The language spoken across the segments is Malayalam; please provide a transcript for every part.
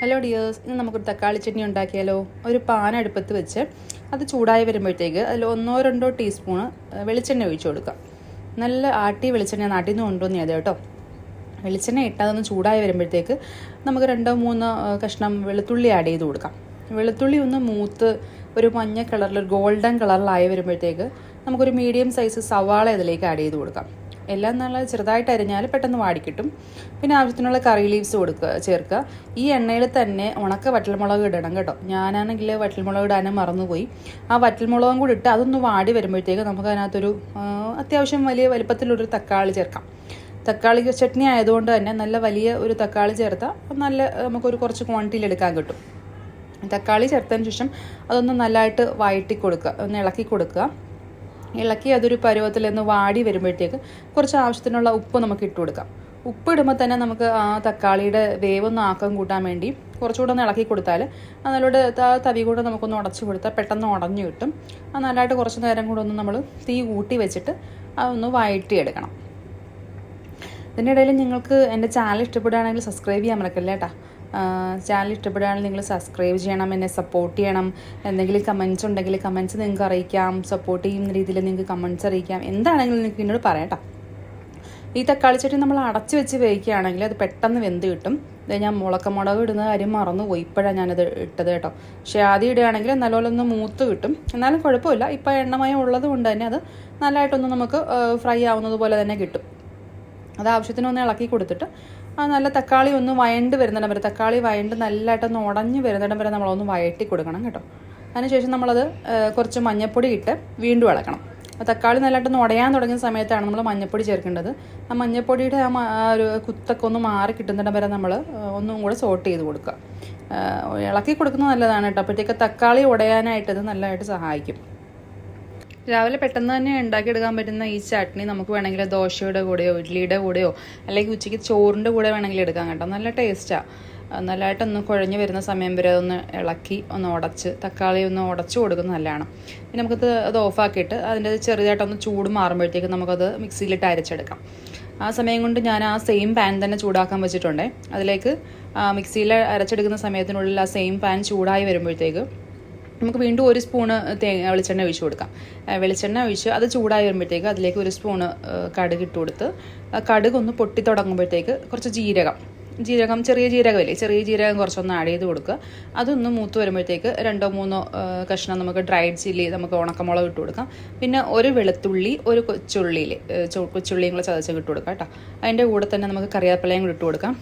ഹലോ ഡിയേഴ്സ്, ഇന്ന് നമുക്കൊരു തക്കാളി ചട്നി ഉണ്ടാക്കിയാലോ. ഒരു പാൻ അടുപ്പത്ത് വെച്ച് അത് ചൂടായി വരുമ്പോഴത്തേക്ക് അതിൽ 1-2 ടീസ്പൂണ് വെളിച്ചെണ്ണ ഒഴിച്ചു കൊടുക്കുക. നല്ല ആട്ടി വെളിച്ചെണ്ണ നാട്ടിൽ നിന്ന് കൊണ്ടുവന്നേ അത് കേട്ടോ. വെളിച്ചെണ്ണ ഇട്ട് അതൊന്ന് ചൂടായി വരുമ്പോഴത്തേക്ക് നമുക്ക് 2-3 കഷ്ണം വെളുത്തുള്ളി ആഡ് ചെയ്ത് കൊടുക്കാം. വെളുത്തുള്ളി ഒന്ന് മൂത്ത് ഒരു മഞ്ഞ കളറിൽ ഗോൾഡൻ കളറിലായി വരുമ്പോഴത്തേക്ക് നമുക്കൊരു മീഡിയം സൈസ് സവാള ഇതിലേക്ക് ആഡ് ചെയ്ത് കൊടുക്കാം. എല്ലാം നല്ല ചെറുതായിട്ട് അരിഞ്ഞാൽ പെട്ടെന്ന് വാടിക്കിട്ടും. പിന്നെ ആവശ്യത്തിനുള്ള കറി ലീവ്സ് ചേർക്കുക. ഈ എണ്ണയിൽ തന്നെ ഉണക്ക വറ്റൽമുളക് ഇടണം കേട്ടോ. ഞാനാണെങ്കിൽ വറ്റൽമുളക് ഇടാനും മറന്നുപോയി. ആ വറ്റൽമുളകും കൂടി ഇട്ട് അതൊന്ന് വാടി വരുമ്പോഴത്തേക്ക് നമുക്ക് അതിനകത്തൊരു അത്യാവശ്യം വലിയ വലിപ്പത്തിലൊരു തക്കാളി ചേർക്കാം. തക്കാളി ചട്നി ആയതുകൊണ്ട് തന്നെ നല്ല വലിയ ഒരു തക്കാളി ചേർത്താൽ നല്ല നമുക്കൊരു കുറച്ച് ക്വാണ്ടിറ്റിയിൽ എടുക്കാൻ കിട്ടും. തക്കാളി ചേർത്തതിന് ശേഷം അതൊന്ന് നല്ലതായിട്ട് വഴറ്റി കൊടുക്കുക, ഒന്ന് ഇളക്കി കൊടുക്കുക. ഇളക്കി അതൊരു പരുവത്തിൽ ഒന്ന് വാടി വരുമ്പോഴത്തേക്ക് കുറച്ച് ആവശ്യത്തിനുള്ള ഉപ്പ് നമുക്ക് ഇട്ട് കൊടുക്കാം. ഉപ്പ് ഇടുമ്പോൾ തന്നെ നമുക്ക് ആ തക്കാളിയുടെ വേവൊന്ന് ആക്കം കൂട്ടാൻ വേണ്ടി കുറച്ചുകൂടെ ഒന്ന് ഇളക്കി കൊടുത്താൽ നല്ലോടെ തവി കൂടെ നമുക്കൊന്ന് ഉടച്ചു കൊടുത്താൽ പെട്ടെന്ന് ഉടഞ്ഞു കിട്ടും. അത് നല്ലതായിട്ട് കുറച്ച് നേരം കൂടെ ഒന്ന് നമ്മൾ തീ കൂട്ടി വെച്ചിട്ട് അതൊന്ന് വഴറ്റിയെടുക്കണം. ഇതിൻ്റെ ഇടയിൽ നിങ്ങൾക്ക് എൻ്റെ ചാനൽ ഇഷ്ടപ്പെടുകയാണെങ്കിൽ സബ്സ്ക്രൈബ് ചെയ്യാൻ മറക്കല്ലേ കേട്ടോ. ചാനൽ ഇഷ്ടപ്പെടുകയാണെങ്കിൽ നിങ്ങൾ സബ്സ്ക്രൈബ് ചെയ്യണം, എന്നെ സപ്പോർട്ട് ചെയ്യണം. എന്തെങ്കിലും കമൻറ്റ്സ് ഉണ്ടെങ്കിൽ കമൻറ്റ്സ് നിങ്ങൾക്ക് അറിയിക്കാം. സപ്പോർട്ട് ചെയ്യുന്ന രീതിയിൽ നിങ്ങൾക്ക് കമൻറ്റ്സ് അറിയിക്കാം. എന്താണെങ്കിലും നിങ്ങൾക്ക് എന്നോട് പറയാം കേട്ടോ. ഈ തക്കാളി ചട്നി നമ്മൾ അടച്ച് വെച്ച് വേവിക്കുകയാണെങ്കിൽ അത് പെട്ടെന്ന് വെന്ത് കിട്ടും. ഞാൻ മുളക് ഇടുന്ന കാര്യം മറന്നുപോയി, ഇപ്പോഴാണ് ഞാനത് ഇട്ടത് കേട്ടോ. പക്ഷേ ആദ്യം ഇടുകയാണെങ്കിൽ നല്ലപോലെ ഒന്ന് മൂത്ത് കിട്ടും. എന്നാലും കുഴപ്പമില്ല, ഇപ്പോൾ എണ്ണമയം ഉള്ളത് കൊണ്ട് തന്നെ അത് നല്ലതായിട്ടൊന്ന് നമുക്ക് ഫ്രൈ ആവുന്നത് പോലെ തന്നെ കിട്ടും. അത് ആവശ്യത്തിനൊന്ന് ഇളക്കി കൊടുത്തിട്ട് ആ നല്ല തക്കാളി ഒന്ന് വഴണ്ട് വരുന്നിടം വരെ, തക്കാളി വഴണ്ട് നല്ലതായിട്ടൊന്ന് ഉടഞ്ഞ് വരുന്നിടം വരെ നമ്മളൊന്ന് വഴറ്റി കൊടുക്കണം കേട്ടോ. അതിനുശേഷം നമ്മളത് കുറച്ച് മഞ്ഞൾപ്പൊടി ഇട്ട് വീണ്ടും ഇളക്കണം. തക്കാളി നല്ലതായിട്ടൊന്ന് ഉടയാൻ തുടങ്ങിയ സമയത്താണ് നമ്മൾ മഞ്ഞൾപ്പൊടി ചേർക്കേണ്ടത്. ആ മഞ്ഞൾപ്പൊടിയുടെ ഒരു കുത്തൊക്കെ ഒന്ന് മാറി കിട്ടുന്നിടം വരെ നമ്മൾ ഒന്നും കൂടെ സോട്ട് ചെയ്ത് കൊടുക്കുക. ഇളക്കി കൊടുക്കുന്നത് നല്ലതാണ് കേട്ടോ. അപ്പോഴത്തേക്ക് തക്കാളി ഉടയാനായിട്ട് ഇത് നല്ലതായിട്ട് സഹായിക്കും. രാവിലെ പെട്ടെന്ന് തന്നെ ഉണ്ടാക്കിയെടുക്കാൻ പറ്റുന്ന ഈ ചട്നി നമുക്ക് വേണമെങ്കിൽ ദോശയുടെ കൂടെയോ ഇഡ്ഡലിയുടെ കൂടെയോ അല്ലെങ്കിൽ ഉച്ചയ്ക്ക് ചോറിൻ്റെ കൂടെ വേണമെങ്കിൽ എടുക്കാൻ കേട്ടോ. നല്ല ടേസ്റ്റാണ്. നല്ലതായിട്ടൊന്ന് കുഴഞ്ഞ് വരുന്ന സമയം വരെ ഒന്ന് ഇളക്കി ഒന്ന് ഉടച്ച് തക്കാളി ഒന്ന് ഉടച്ച് കൊടുക്കുന്നത് നല്ലതാണ്. പിന്നെ അത് ഓഫാക്കിയിട്ട് അതിൻ്റെ ചെറുതായിട്ടൊന്ന് ചൂട് മാറുമ്പോഴത്തേക്ക് നമുക്കത് മിക്സിയിലിട്ട് അരച്ചെടുക്കാം. ആ സമയം കൊണ്ട് ഞാൻ ആ സെയിം പാൻ തന്നെ ചൂടാക്കാൻ വെച്ചിട്ടുണ്ടേ. അതിലേക്ക് മിക്സിയിൽ അരച്ചെടുക്കുന്ന സമയത്തിനുള്ളിൽ ആ സെയിം പാൻ ചൂടായി വരുമ്പോഴത്തേക്ക് നമുക്ക് വീണ്ടും 1 സ്പൂണ് വെളിച്ചെണ്ണ ഒഴിച്ച് കൊടുക്കാം. വെളിച്ചെണ്ണ ഒഴിച്ച് അത് ചൂടായി വരുമ്പോഴത്തേക്ക് അതിലേക്ക് 1 സ്പൂണ് കടുക് ഇട്ട് കൊടുത്ത് കടുക് ഒന്ന് പൊട്ടി തുടങ്ങുമ്പോഴത്തേക്ക് കുറച്ച് ജീരകം ചെറിയ ജീരകമില്ലേ, ചെറിയ ജീരകം കുറച്ചൊന്ന് ആഡ് ചെയ്ത് കൊടുക്കുക. അതൊന്ന് മൂത്ത് വരുമ്പോഴത്തേക്ക് 2-3 കഷ്ണം നമുക്ക് ഡ്രൈഡ് ചില്ലി, നമുക്ക് ഉണക്കമുളക് ഇട്ട് കൊടുക്കാം. പിന്നെ ഒരു വെളുത്തുള്ളി, ഒരു കൊച്ചുള്ളിയും കൂടെ ചതച്ച് ഇട്ട് കൊടുക്കാം കേട്ടോ. അതിൻ്റെ കൂടെ തന്നെ നമുക്ക് കറിവേപ്പിലയും കൂടി ഇട്ട് കൊടുക്കാം.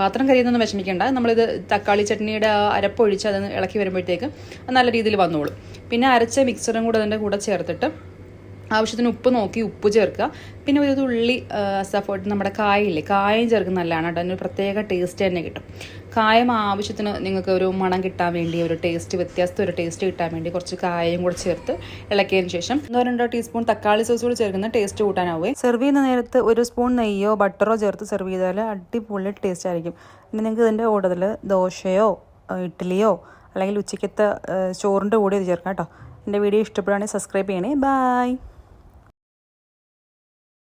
പാത്രം കരിയൊന്നും വിഷമിക്കേണ്ട. നമ്മളിത് തക്കാളി ചട്നിയുടെ അരപ്പൊഴിച്ച് അത് ഇളക്കി വരുമ്പോഴത്തേക്ക് നല്ല രീതിയിൽ വന്നോളും. പിന്നെ അരച്ച മിക്സറും കൂടെ അതിൻ്റെ കൂടെ ചേർത്തിട്ട് ആവശ്യത്തിന് ഉപ്പ് നോക്കി ഉപ്പ് ചേർക്കുക. പിന്നെ ഒരു ഉള്ളി സപ്പോർട്ട് നമ്മുടെ കായം ചേർക്കുന്ന നല്ലതാണ് കേട്ടോ. അതിന് പ്രത്യേക ടേസ്റ്റ് തന്നെ കിട്ടും. കായം ആവശ്യത്തിന് നിങ്ങൾക്ക് ഒരു മണം കിട്ടാൻ വേണ്ടി, ഒരു ടേസ്റ്റ് കിട്ടാൻ വേണ്ടി കുറച്ച് കായം കൂടെ ചേർത്ത് ഇളക്കിയതിന് ശേഷം 1-2 ടീസ്പൂൺ തക്കാളി സോസ് കൂടി ചേർക്കുന്ന ടേസ്റ്റ് കൂട്ടാനാവുക. സെർവ് ചെയ്യുന്ന നേരത്ത് 1 സ്പൂൺ നെയ്യോ ബട്ടറോ ചേർത്ത് സെർവ് ചെയ്താൽ അടിപൊളി ടേസ്റ്റ് ആയിരിക്കും. പിന്നെ നിങ്ങൾക്ക് ഇതിൻ്റെ കൂട്ടത്തിൽ ദോശയോ ഇഡ്ഡലിയോ അല്ലെങ്കിൽ ഉച്ചയ്ക്കത്തെ ചോറിൻ്റെ കൂടെ ഇത് ചേർക്കാം കേട്ടോ. എൻ്റെ വീഡിയോ ഇഷ്ടപ്പെടുകയാണെങ്കിൽ സബ്സ്ക്രൈബ് ചെയ്യണേ. ബൈ.